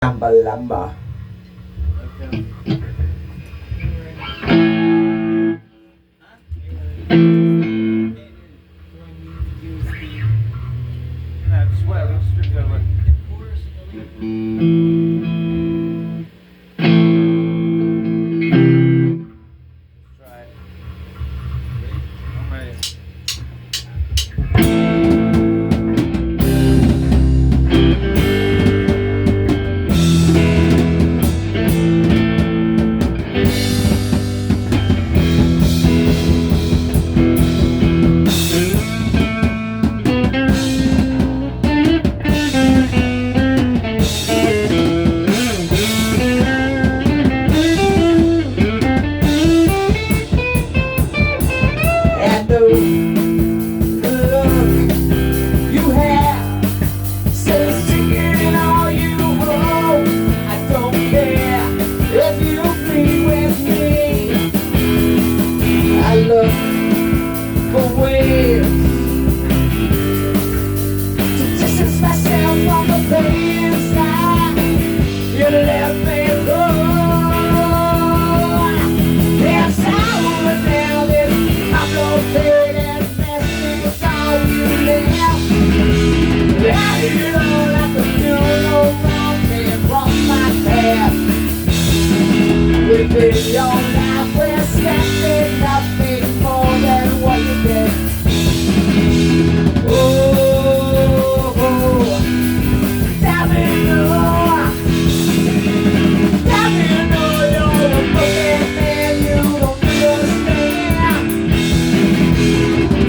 Lumber, lumber. Okay. No, just whatever. Just strip that away. Let's try it. I'm ready. Within your life, we're expecting nothing more than what you get. Oh, damn it, no. Damn it, no, you're a broken man, you don't understand.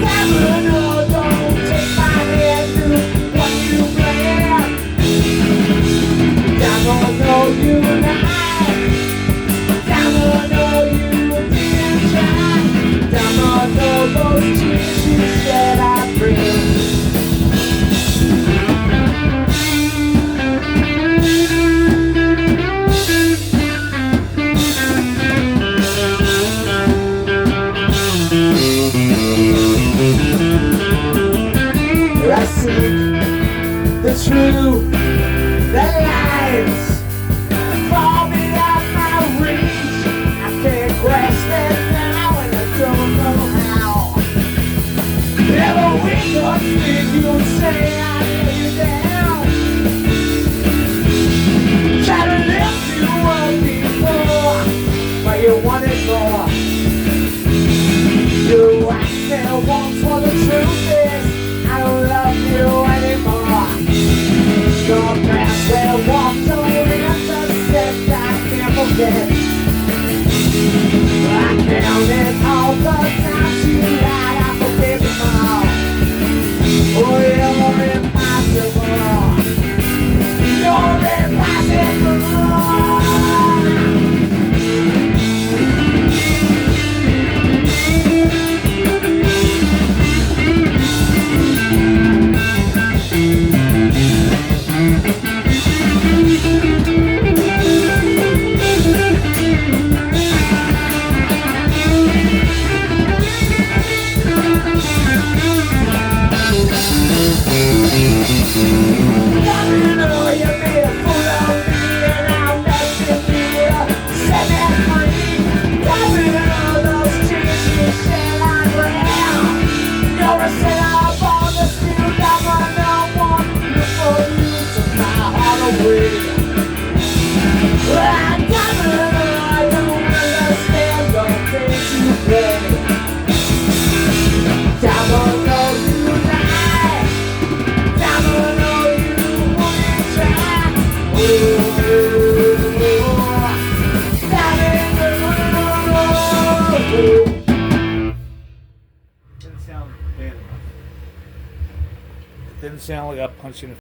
Damn it, no, don't take my hand, do what you plan. Damn it, no, you lie. Those tears you said I'd bring. I seek the truth, the lies fall beyond my reach. I can't grasp it now and I don't know how. Never wake up, think you'll say I lay you down. Try to lift you up before, but you wanted more. You asked me once what the truth is, I don't love you anymore. Your past will walk till you intersect, I can't forget. I counted all the times you lied, I forgive them all. Oh, you're impossible. You're impossible. Didn't sound like I punched you in the